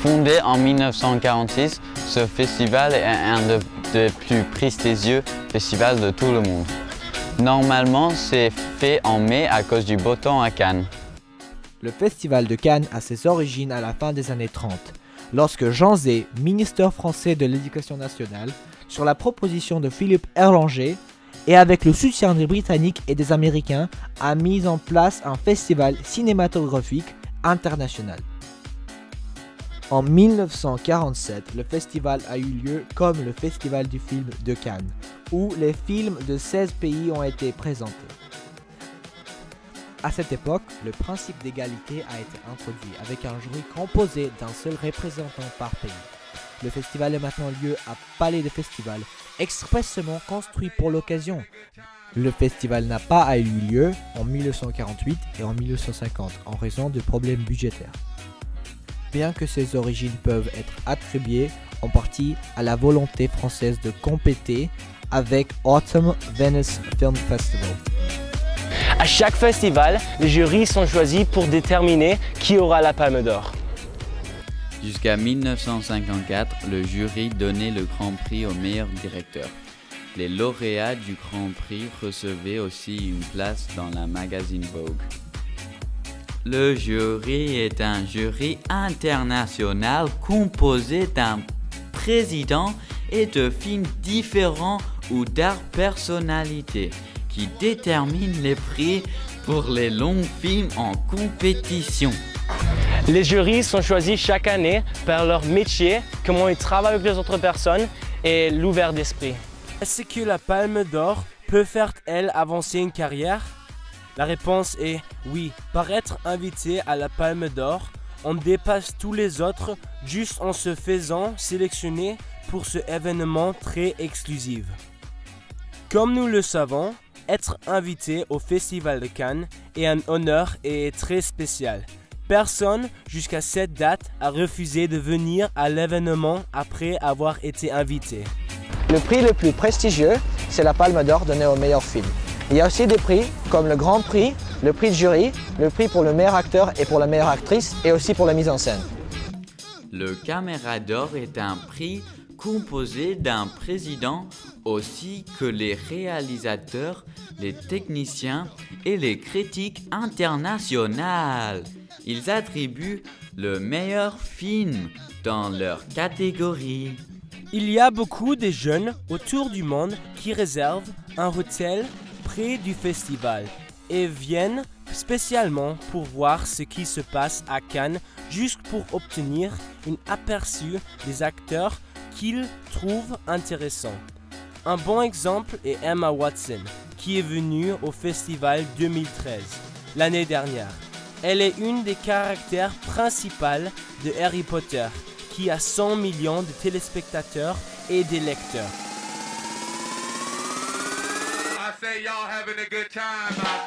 Fondé en 1946, ce festival est un des plus prestigieux festivals de tout le monde. Normalement, c'est fait en mai à cause du beau temps à Cannes. Le festival de Cannes a ses origines à la fin des années 30, lorsque Jean Zay, ministre français de l'Éducation nationale, sur la proposition de Philippe Erlanger, et avec le soutien des Britanniques et des Américains, a mis en place un festival cinématographique international. En 1947, le festival a eu lieu comme le Festival du film de Cannes, où les films de 16 pays ont été présentés. À cette époque, le principe d'égalité a été introduit avec un jury composé d'un seul représentant par pays. Le festival est maintenant lieu à Palais de Festival, expressément construit pour l'occasion. Le festival n'a pas eu lieu en 1948 et en 1950 en raison de problèmes budgétaires. Bien que ses origines peuvent être attribuées en partie à la volonté française de compéter avec Autumn Venice Film Festival. À chaque festival, les jurys sont choisis pour déterminer qui aura la Palme d'Or. Jusqu'à 1954, le jury donnait le Grand Prix au meilleur directeur. Les lauréats du Grand Prix recevaient aussi une place dans la magazine Vogue. Le jury est un jury international composé d'un président et de films différents ou d'art personnalité qui détermine les prix pour les longs films en compétition. Les jurys sont choisis chaque année par leur métier, comment ils travaillent avec les autres personnes et l'ouvert d'esprit. Est-ce que la Palme d'Or peut faire, elle, avancer une carrière? La réponse est oui. Par être invité à la Palme d'Or, on dépasse tous les autres juste en se faisant sélectionner pour ce événement très exclusif. Comme nous le savons, être invité au Festival de Cannes est un honneur et très spécial. Personne jusqu'à cette date a refusé de venir à l'événement après avoir été invité. Le prix le plus prestigieux, c'est la Palme d'Or donnée au meilleur film. Il y a aussi des prix comme le Grand Prix, le prix de jury, le prix pour le meilleur acteur et pour la meilleure actrice et aussi pour la mise en scène. Le Caméra d'Or est un prix composé d'un président aussi que les réalisateurs, les techniciens et les critiques internationales. Ils attribuent le meilleur film dans leur catégorie. Il y a beaucoup de jeunes autour du monde qui réservent un hôtel près du festival et viennent spécialement pour voir ce qui se passe à Cannes, juste pour obtenir un aperçu des acteurs qu'ils trouvent intéressants. Un bon exemple est Emma Watson, qui est venue au festival 2013, l'année dernière. Elle est une des caractères principales de Harry Potter, qui a 100 millions de téléspectateurs et des lecteurs. I say y'all having a good time out